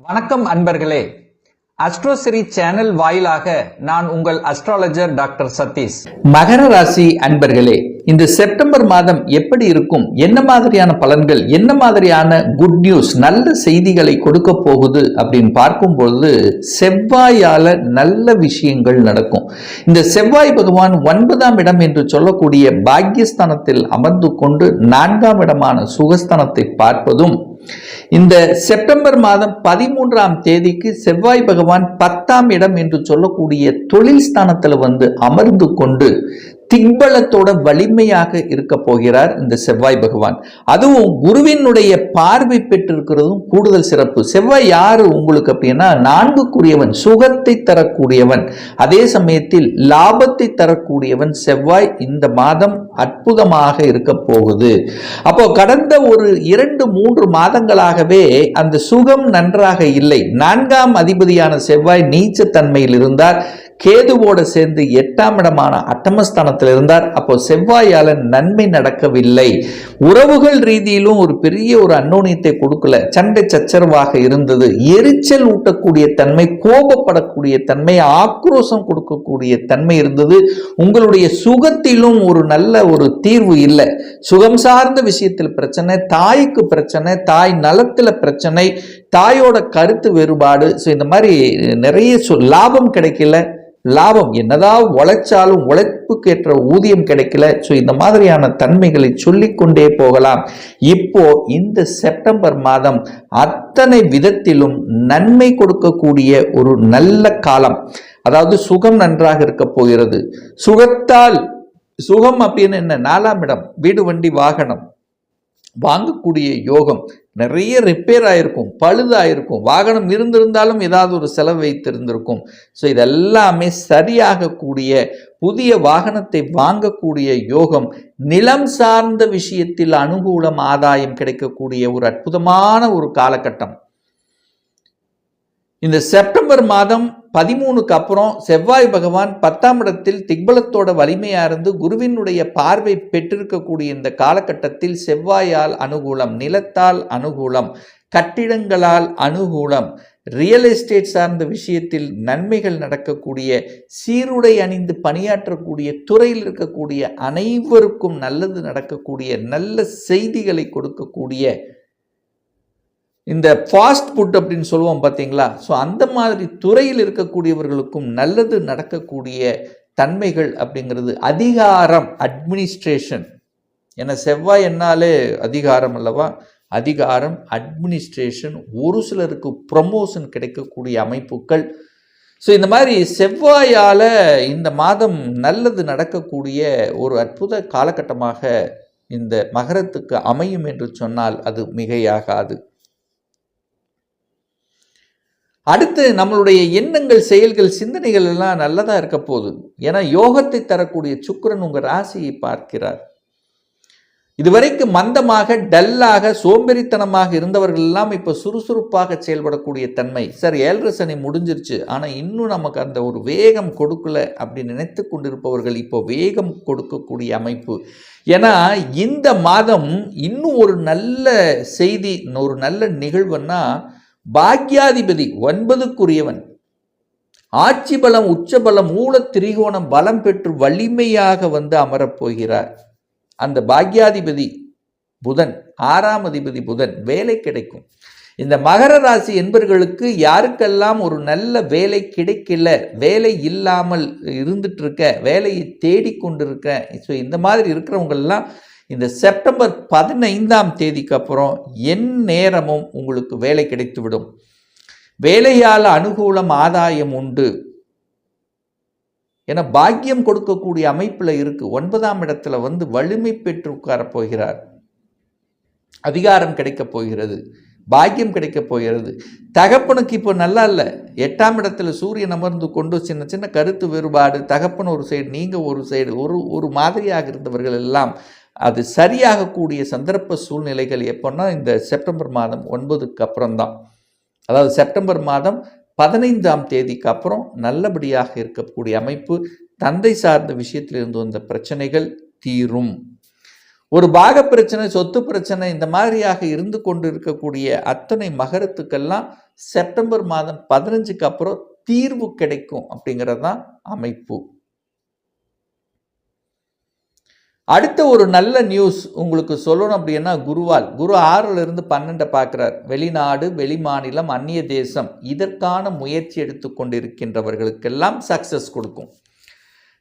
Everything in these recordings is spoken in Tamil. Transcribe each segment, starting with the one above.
வணக்கம் அன்பர்களே. அஸ்ட்ரோசிரி சேனல் வாயிலாக நான் உங்கள் அஸ்ட்ராலஜர் டாக்டர் சதீஷ். மகர ராசி அன்பர்களே, இந்த செப்டம்பர் மாதம் எப்படி இருக்கும், என்ன மாதிரியான பலன்கள், என்ன மாதிரியான குட் நியூஸ், நல்ல செய்திகளை கொடுக்க போகுது அப்படின்னு பார்க்கும்போது செவ்வாயால நல்ல விஷயங்கள் நடக்கும். இந்த செவ்வாய் பகவான் 9ஆம் இடம் என்று சொல்லக்கூடிய பாக்யஸ்தானத்தில் அமர்ந்து கொண்டு 4ஆம் இடமான சுகஸ்தானத்தை பார்ப்பதும், இந்த செப்டம்பர் மாதம் 13ஆம் தேதிக்கு செவ்வாய் பகவான் 10ஆம் இடம் என்று சொல்லக்கூடிய தொழில் ஸ்தானத்தில் வந்து அமர்ந்து கொண்டு திக்பலத்தோட வலிமையாக இருக்க போகிறார் இந்த செவ்வாய் பகவான். அதுவும் குருவினுடைய பார்வை பெற்றிருக்கிறதும் கூடுதல் சிறப்பு. செவ்வாய் யாரு உங்களுக்கு அப்படின்னா 4க்குரியவன், சுகத்தை தரக்கூடியவன், அதே சமயத்தில் லாபத்தை தரக்கூடியவன் செவ்வாய் இந்த மாதம் அற்புதமாக இருக்க போகுது. அப்போ கடந்த ஒரு 2-3 மாதங்களாகவே அந்த சுகம் நன்றாக இல்லை. 4ஆம் அதிபதியான செவ்வாய் நீச்ச தன்மையில் இருந்தார். கேதுவோட சேர்ந்து 8ஆம் இடமான அட்டமஸ்தானத்தில் இருந்தார். அப்போ செவ்வாயால நன்மை நடக்கவில்லை. உறவுகள் ரீதியிலும் ஒரு பெரிய ஒரு அன்னோனியத்தை கொடுக்கல. சண்டை சச்சரவாக இருந்தது. எரிச்சல் ஊட்டக்கூடிய தன்மை, கோபப்படக்கூடிய தன்மை, ஆக்ரோஷம் கொடுக்கக்கூடிய தன்மை இருந்தது. உங்களுடைய சுகத்திலும் ஒரு நல்ல ஒரு தீர்வு இல்லை. சுகம் சார்ந்த விஷயத்தில் பிரச்சனை, தாய்க்கு பிரச்சனை, தாய் நலத்துல பிரச்சனை, தாயோட கருத்து வேறுபாடு. ஸோ இந்த மாதிரி நிறைய லாபம் கிடைக்கல. லாபம் என்னதான் உழைச்சாலும் உழைப்புக்கு ஏற்ற ஊதியம் கிடைக்கல. ஸோ இந்த மாதிரியான தன்மைகளை சொல்லிக்கொண்டே போகலாம். இப்போ இந்த செப்டம்பர் மாதம் அத்தனை விதத்திலும் நன்மை கொடுக்கக்கூடிய ஒரு நல்ல காலம். அதாவது சுகம் நன்றாக இருக்க போகிறது. சுகம் அப்படின்னு என்ன? 4ஆம் இடம், வீடு வண்டி வாகனம் வாங்கக்கூடிய யோகம். நிறைய ரிப்பேர் ஆயிருக்கும், பழுதாயிருக்கும், வாகனம் இருந்திருந்தாலும் ஏதாவது ஒரு செலவு வைத்திருந்திருக்கும். ஸோ இதெல்லாமே சரியாகக்கூடிய புதிய வாகனத்தை வாங்கக்கூடிய யோகம், நிலம் சார்ந்த விஷயத்தில் அனுகூலம், ஆதாயம் கிடைக்கக்கூடிய ஒரு அற்புதமான ஒரு காலகட்டம். இந்த செப்டம்பர் மாதம் 13க்கு அப்புறம் செவ்வாய் பகவான் 10ஆம் இடத்தில் திக்பலத்தோட வலிமையா இருந்து குருவினுடைய பார்வை பெற்றிருக்கக்கூடிய இந்த காலகட்டத்தில் செவ்வாயால் அனுகூலம், நிலத்தால் அனுகூலம், கட்டிடங்களால் அனுகூலம், ரியல் எஸ்டேட் சார்ந்த விஷயத்தில் நன்மைகள் நடக்கக்கூடிய, சீருடை அணிந்து பணியாற்றக்கூடிய துறையில் இருக்கக்கூடிய அனைவருக்கும் நல்லது நடக்கக்கூடிய, நல்ல செய்திகளை கொடுக்கக்கூடிய, இந்த ஃபாஸ்ட் ஃபுட் அப்படின்னு சொல்லுவோம் பார்த்தீங்களா? ஸோ அந்த மாதிரி துறையில் இருக்கக்கூடியவர்களுக்கும் நல்லது நடக்கக்கூடிய தன்மைகள் அப்படிங்கிறது. அதிகாரம், அட்மினிஸ்ட்ரேஷன், ஏன்னா செவ்வாய் என்னாலே அதிகாரம் அல்லவா? அதிகாரம், அட்மினிஸ்ட்ரேஷன், ஒரு சிலருக்கு ப்ரமோஷன் கிடைக்கக்கூடிய அமைப்புகள். ஸோ இந்த மாதிரி செவ்வாயால் இந்த மாதம் நல்லது நடக்கக்கூடிய ஒரு அற்புத காலகட்டமாக இந்த மகரத்துக்கு அமையும் என்று சொன்னால் அது மிகையாகாது. அடுத்து நம்மளுடைய எண்ணங்கள், செயல்கள், சிந்தனைகள் எல்லாம் நல்லதாக இருக்க போகுது. ஏன்னா யோகத்தை தரக்கூடிய சுக்கிரன் உங்கள் ராசியை பார்க்கிறார். இதுவரைக்கும் மந்தமாக, டல்லாக, சோம்பேறித்தனமாக இருந்தவர்கள் எல்லாம் இப்போ சுறுசுறுப்பாக செயல்படக்கூடிய தன்மை. சார் 7.5 சனி முடிஞ்சிருச்சு, ஆனால் இன்னும் நமக்கு அந்த ஒரு வேகம் கொடுக்கல அப்படின்னு நினைத்து கொண்டிருப்பவர்கள் இப்போ வேகம் கொடுக்கக்கூடிய அமைப்பு. ஏன்னா இந்த மாதம் இன்னும் ஒரு நல்ல செய்தி, ஒரு நல்ல நிகழ்வுன்னா, பாக்யாதிபதி 9க்குரியவன் ஆட்சி பலம், உச்சபலம், மூல திரிகோணம் பலம் பெற்று வலிமையாக வந்து அமரப்போகிறார். அந்த பாக்யாதிபதி புதன், 6ஆம் அதிபதி புதன், வேலை கிடைக்கும். இந்த மகர ராசி என்பவர்களுக்கு யாருக்கெல்லாம் ஒரு நல்ல வேலை கிடைக்கல, வேலை இல்லாமல் இருந்துட்டு இருக்க, வேலையை தேடிக்கொண்டிருக்க, ஸோ இந்த மாதிரி இருக்கிறவங்கெல்லாம் இந்த செப்டம்பர் 15ஆம் தேதிக்கு அப்புறம் என் நேரமும் உங்களுக்கு வேலை கிடைத்துவிடும். வேலையால் அனுகூலம், ஆதாயம் உண்டு. ஏன்னா பாக்கியம் கொடுக்கக்கூடிய அமைப்பில் இருக்கு. 9ஆம் இடத்துல வந்து வலிமை பெற்று உட்காரப் போகிறார். அதிகாரம் கிடைக்கப் போகிறது, பாக்கியம் கிடைக்கப் போகிறது. தகப்பனுக்கு இப்போ நல்லா இல்லை. 8ஆம் இடத்துல சூரியன் அமர்ந்து கொண்டு சின்ன சின்ன கருத்து வேறுபாடு, தகப்பன் ஒரு சைடு, நீங்கள் ஒரு சைடு, ஒரு மாதிரியாக இருந்தவர்கள் எல்லாம் அது சரியாகக்கூடிய சந்தர்ப்ப சூழ்நிலைகள் எப்போன்னா இந்த செப்டம்பர் மாதம் 9க்கு அப்புறம்தான். அதாவது செப்டம்பர் மாதம் 15ஆம் தேதிக்கு அப்புறம் நல்லபடியாக இருக்கக்கூடிய அமைப்பு. தந்தை சார்ந்த விஷயத்தில் இருந்து வந்த பிரச்சனைகள் தீரும். ஒரு பாக பிரச்சனை, சொத்து பிரச்சனை, இந்த மாதிரியாக இருந்து கொண்டு இருக்கக்கூடிய அத்தனை மகரத்துக்கெல்லாம் செப்டம்பர் மாதம் 15க்கு அப்புறம் தீர்வு கிடைக்கும் அப்படிங்கிறது தான் அமைப்பு. அடுத்த ஒரு நல்ல நியூஸ் உங்களுக்கு சொல்லணும் அப்படின்னா, குரு 6ல் இருந்து 12 பார்க்கிறார். வெளிநாடு, வெளி மாநிலம், அந்நிய தேசம் இதற்கான முயற்சி எடுத்துக்கொண்டிருக்கின்றவர்களுக்கெல்லாம் சக்சஸ் கொடுக்கும்.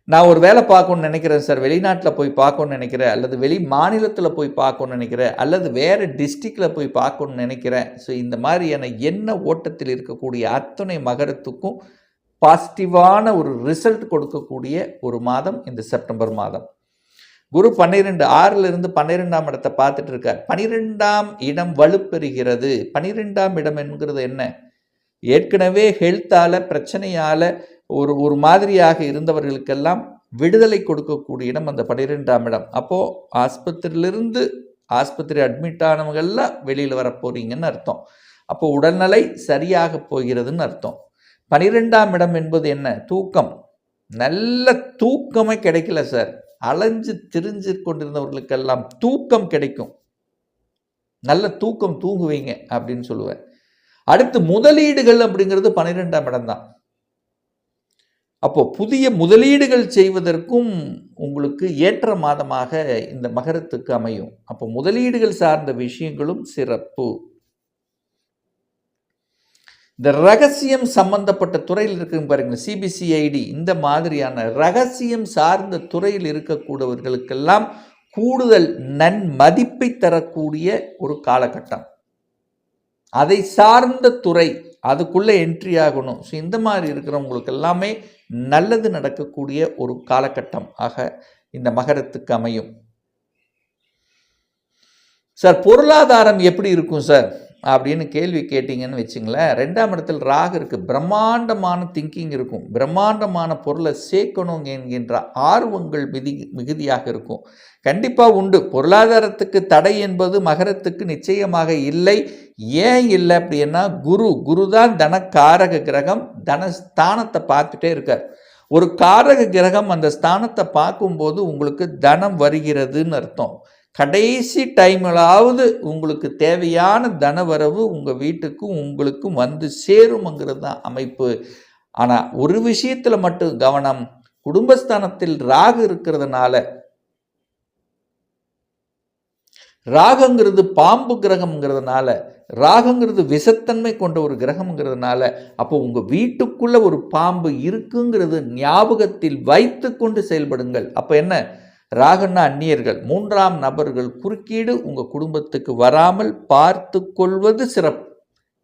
நான் ஒரு வேலை பார்க்கணும்னு நினைக்கிறேன் சார், வெளிநாட்டில் போய் பார்க்கணும்னு நினைக்கிறேன், அல்லது வெளி மாநிலத்தில் போய் பார்க்கணும்னு நினைக்கிறேன், அல்லது வேறு டிஸ்ட்ரிக்டில் போய் பார்க்கணும்னு நினைக்கிறேன். ஸோ இந்த மாதிரியான எண்ண ஓட்டத்தில் இருக்கக்கூடிய அத்தனை மகரத்துக்கும் பாசிட்டிவான ஒரு ரிசல்ட் கொடுக்கக்கூடிய ஒரு மாதம் இந்த செப்டம்பர் மாதம். குரு 6ல் இருந்து 12ஆம் இடத்தை பார்த்துட்டு இருக்கார். 12ஆம் இடம் வலுப்பெறுகிறது. 12ஆம் இடம் என்கிறது என்ன? ஏற்கனவே ஹெல்த்தால பிரச்சனையால ஒரு மாதிரியாக இருந்தவர்களுக்கெல்லாம் விடுதலை கொடுக்கக்கூடிய இடம் அந்த 12ஆம் இடம். அப்போ ஆஸ்பத்திரி அட்மிட் ஆனவங்கெல்லாம் வெளியில் வர போறீங்கன்னு அர்த்தம். அப்போ உடல்நிலை சரியாக போகிறதுன்னு அர்த்தம். 12ஆம் இடம் என்பது என்ன? தூக்கம். நல்ல தூக்கமே கிடைக்கல சார், அலைஞ்சு திரிஞ்சு கொண்டிருந்தவர்களுக்கெல்லாம் தூக்கம் கிடைக்கும். நல்ல தூக்கம் தூங்குவீங்க அப்படின்னு சொல்லுவேன். அடுத்து முதலீடுகள் அப்படிங்கிறது 12ஆம் இடம் தான். அப்போ புதிய முதலீடுகள் செய்வதற்கும் உங்களுக்கு ஏற்ற மாதமாக இந்த மகரத்துக்கு அமையும். அப்போ முதலீடுகள் சார்ந்த விஷயங்களும் சிறப்பு. இந்த ரகசியம் சம்பந்தப்பட்ட துறையில் இருக்குங்க பாருங்க, சிபிசிஐடி, இந்த மாதிரியான ரகசியம் சார்ந்த துறையில் இருக்கக்கூடியவர்களுக்கெல்லாம் கூடுதல் நன்மதிப்பை தரக்கூடிய ஒரு காலகட்டம். அதை சார்ந்த துறை, அதுக்குள்ள என்ட்ரி ஆகணும். ஸோ இந்த மாதிரி இருக்கிறவங்களுக்கு எல்லாமே நல்லது நடக்கக்கூடிய ஒரு காலகட்டம் ஆக இந்த மகரத்துக்கு அமையும். சார் பொருளாதாரம் எப்படி இருக்கும் சார் அப்படின்னு கேள்வி கேட்டிங்கன்னு வச்சுங்களேன். 2ஆம் இடத்தில் ராகு இருக்கு. பிரம்மாண்டமான திங்கிங் இருக்கும், பிரம்மாண்டமான பொருளை சேர்க்கணும் என்கின்ற ஆர்வங்கள் மிகுதியாக இருக்கும். கண்டிப்பாக உண்டு. பொருளாதாரத்துக்கு தடை என்பது மகரத்துக்கு நிச்சயமாக இல்லை. ஏன் இல்லை அப்படின்னா, குரு தான் தனக்காரக கிரகம். தனஸ்தானத்தை பார்த்துட்டே இருக்கார். ஒரு காரக கிரகம் அந்த ஸ்தானத்தை பார்க்கும்போது உங்களுக்கு தனம் வருகிறதுன்னு அர்த்தம். கடைசி டைமிலாவது உங்களுக்கு தேவையான தனவரவு உங்கள் வீட்டுக்கும் உங்களுக்கும் வந்து சேரும்ங்கிறது தான் அமைப்பு. ஆனால் ஒரு விஷயத்தில் மட்டும் கவனம், குடும்பஸ்தானத்தில் ராகு இருக்கிறதுனால, ராகுங்கிறது பாம்பு கிரகம்ங்கிறதுனால, ராகுங்கிறது விஷத்தன்மை கொண்ட ஒரு கிரகம்ங்கிறதுனால, அப்போ உங்கள் வீட்டுக்குள்ள ஒரு பாம்பு இருக்குங்கிறது ஞாபகத்தில் வைத்து கொண்டு செயல்படுங்கள். அப்போ என்ன, ராகுன்னா அந்நியர்கள், 3ஆம் நபர்கள் குறுக்கீடு உங்கள் குடும்பத்துக்கு வராமல் பார்த்து கொள்வது சிறப்பு.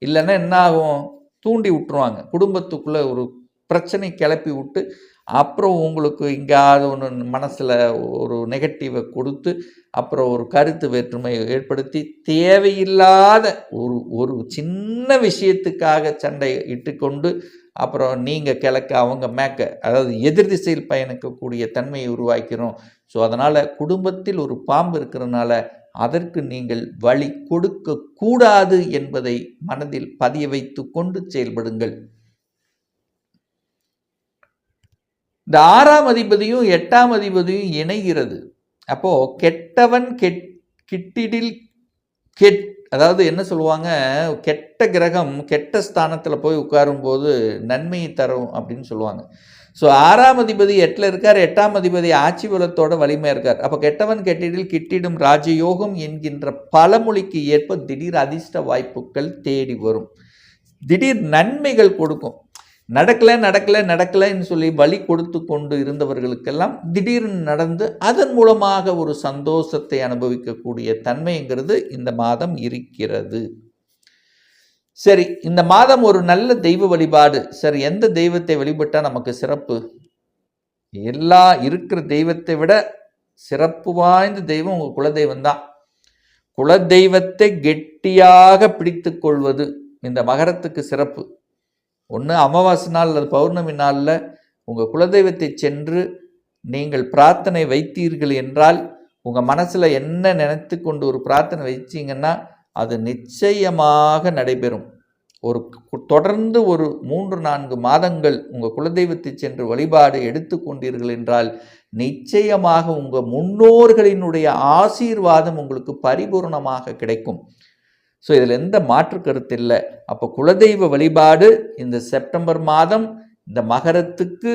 இல்லைன்னா என்ன ஆகும், தூண்டி விட்டுருவாங்க. குடும்பத்துக்குள்ளே ஒரு பிரச்சனை கிளப்பி விட்டு அப்புறம் உங்களுக்கு எங்கேயாவது ஒன்று மனசில் ஒரு நெகட்டிவை கொடுத்து அப்புறம் ஒரு கருத்து வேற்றுமை ஏற்படுத்தி தேவையில்லாத ஒரு சின்ன விஷயத்துக்காக சண்டை இட்டுக்கொண்டு அப்புறம் நீங்கள் கிழக்க அவங்க மேக்க, அதாவது எதிர் திசையில் பயணிக்கக்கூடிய தன்மையை உருவாக்கிறோம். ஸோ அதனால் குடும்பத்தில் ஒரு பாம்பு இருக்கிறதுனால அதற்கு நீங்கள் வழி கொடுக்க கூடாது என்பதை மனதில் பதிய வைத்து கொண்டு செயல்படுங்கள். இந்த 6ஆம் அதிபதியும் 8ஆம் அதிபதியும் இணைகிறது. அப்போ கெட்டவன் கிட்டிடில் அதாவது என்ன சொல்லுவாங்க, கெட்ட கிரகம் கெட்ட ஸ்தானத்தில் போய் உட்காரும்போது நன்மையை தரும் அப்படின்னு சொல்லுவாங்க. ஸோ 6ஆம் அதிபதி 8ல் இருக்கார், 8ஆம் அதிபதி ஆட்சி பலத்தோட வலிமையாக இருக்கார். அப்போ கெட்டவன் கெட்டிடில் கிட்டிடும் ராஜயோகம் என்கின்ற பழமொழிக்கு ஏற்ப திடீர் அதிர்ஷ்ட வாய்ப்புகள் தேடி வரும், திடீர் நன்மைகள் கொடுக்கும். நடக்கலைன்னு சொல்லி வழி கொடுத்து கொண்டு இருந்தவர்களுக்கெல்லாம் திடீர்னு நடந்து அதன் மூலமாக ஒரு சந்தோஷத்தை அனுபவிக்கக்கூடிய தன்மைங்கிறது இந்த மாதம் இருக்கிறது. சரி, இந்த மாதம் ஒரு நல்ல தெய்வ வழிபாடு. சரி, எந்த தெய்வத்தை வழிபட்டால் நமக்கு சிறப்பு? எல்லா இருக்கிற தெய்வத்தை விட சிறப்பு வாய்ந்த தெய்வம் உங்கள் குலதெய்வம் தான். குலதெய்வத்தை கெட்டியாக பிடித்து கொள்வது இந்த மகரத்துக்கு சிறப்பு. ஒன்று அமாவாசை நாள் அல்லது பௌர்ணமி நாளில் உங்கள் குலதெய்வத்தை சென்று நீங்கள் பிரார்த்தனை வைத்தீர்கள் என்றால், உங்கள் மனசில் என்ன நினைத்து கொண்டு ஒரு பிரார்த்தனை வச்சிங்கன்னா அது நிச்சயமாக நடைபெறும். தொடர்ந்து ஒரு 3-4 மாதங்கள் உங்கள் குலதெய்வத்தை சென்று வழிபாடு எடுத்து கொண்டீர்கள் என்றால் நிச்சயமாக உங்கள் முன்னோர்களினுடைய ஆசீர்வாதம் உங்களுக்கு பரிபூர்ணமாக கிடைக்கும். ஸோ இதில் எந்த மாற்று கருத்து இல்லை. அப்போ குலதெய்வ வழிபாடு இந்த செப்டம்பர் மாதம் இந்த மகரத்துக்கு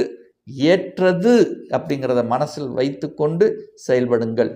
ஏற்றது அப்படிங்கிறத மனசில் வைத்துக்கொண்டு செயல்படுங்கள்.